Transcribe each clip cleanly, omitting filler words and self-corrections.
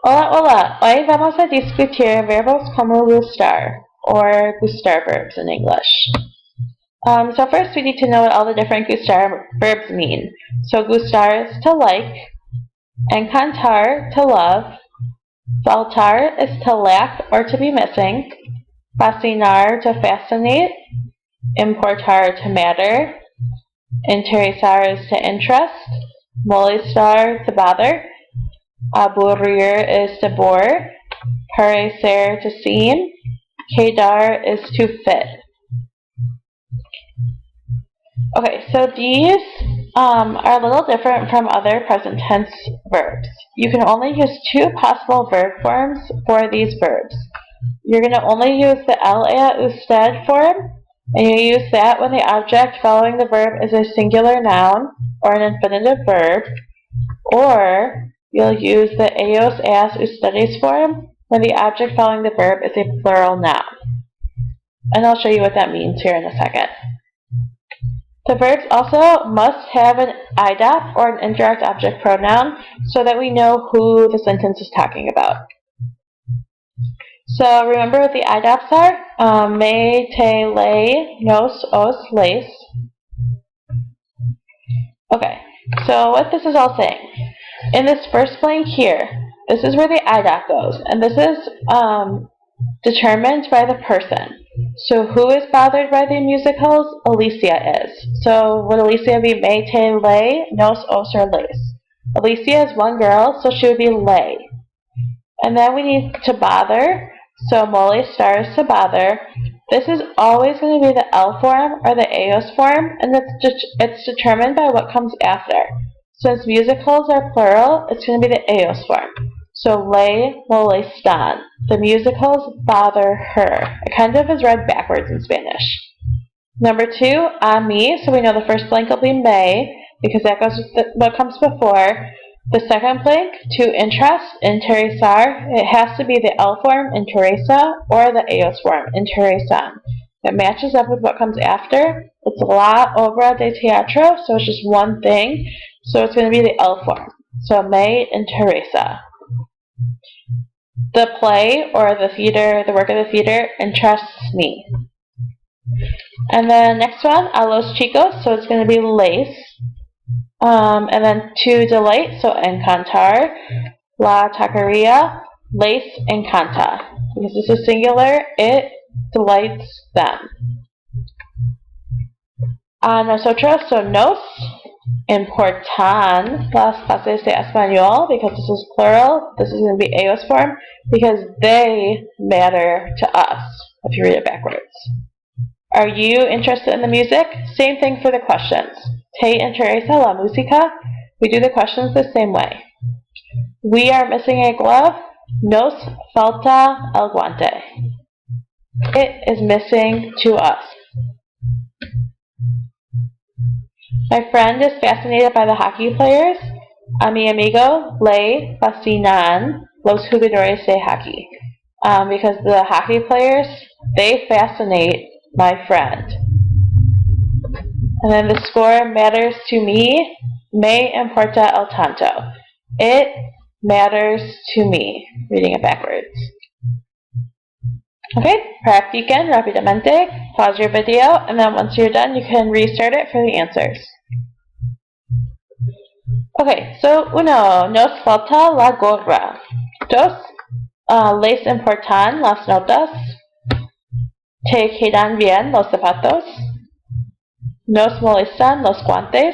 Hola, hola. Hoy vamos a discutir verbos como gustar, or gustar verbs in English. So first we need to know what all the different gustar verbs mean. So gustar is to like, encantar to love, faltar is to lack or to be missing, fascinar to fascinate, importar to matter, interesar is to interest, molestar to bother, aburrir is to bore, parecer to seem, quedar is to fit. Okay, so these are a little different from other present tense verbs. You can only use two possible verb forms for these verbs. You're going to only use the ela usted form, and you use that when the object following the verb is a singular noun or an infinitive verb, or you'll use the ellos, as, ustedes form when the object following the verb is a plural noun. And I'll show you what that means here in a second. The verbs also must have an IDOP or an indirect object pronoun so that we know who the sentence is talking about. So remember what the IDOPs are? Me, te, le, nos, os, les. Okay, so what this is all saying. In this first blank here, this is where the IDOP goes, and this is determined by the person. So who is bothered by the musicals? Alicia is. So would Alicia be me, te, le, nos, os, or les? Alicia is one girl, so she would be le. And then we need to bother. So molestar is to bother. This is always going to be the L form or the ellos form, and it's determined by what comes after. Since musicals are plural, it's going to be the ellos form. So le molestan. The musicals bother her. It kind of is read backwards in Spanish. Number two, a mí. So we know the first blank will be me, because that goes with what comes before. The second blank, to interest, interesar, it has to be the L form, interesa, or the ellos form, interesan. It matches up with what comes after. It's la obra de teatro, so it's just one thing. So it's going to be the L form. So me interesa. The play or the theater, the work of the theater, interests me. And then next one, a los chicos, so it's going to be les. And then to delight, so encantar, la taqueria, les encanta. Because this is singular, it delights them. A nosotros, so nos, importan las clases de español, because this is plural, this is going to be ellos form, because they matter to us, if you read it backwards. Are you interested in the music? Same thing for the questions. ¿Te interesa la música? We do the questions the same way. We are missing a glove. Nos falta el guante. It is missing to us. My friend is fascinated by the hockey players. A mi amigo le fascinan los jugadores de hockey. Because the hockey players, they fascinate my friend. And then the score matters to me. Me importa el tanto. It matters to me. Reading it backwards. Okay, practiquen rápidamente. Pause your video, and then once you're done, you can restart it for the answers. Okay, so uno, nos falta la gorra. Dos, les importan las notas. Te quedan bien los zapatos. Nos molestan los guantes.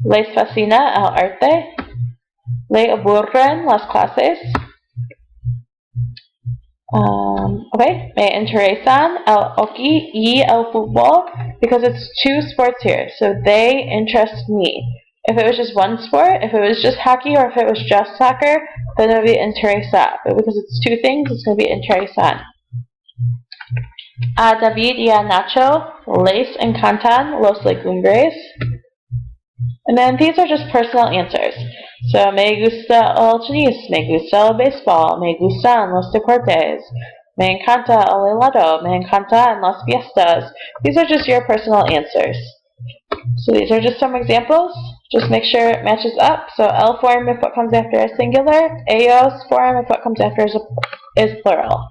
Les fascina el arte. Le aburren las clases. Okay, me interesan el hockey y el fútbol, because it's two sports here, so they interest me. If it was just one sport, if it was just hockey, or if it was just soccer, then it would be interesa. But because it's two things, it's going to be interesan. A David y a Nacho les encantan los legumbres. And then these are just personal answers. So, me gusta el tenis, me gusta el béisbol, me gustan los deportes, me encanta el helado, me encantan las fiestas. These are just your personal answers. So these are just some examples. Just make sure it matches up. So L form if what comes after is singular, ellos form if what comes after is plural.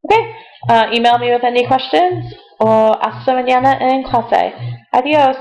Okay, email me with any questions o hasta mañana en clase. Adiós.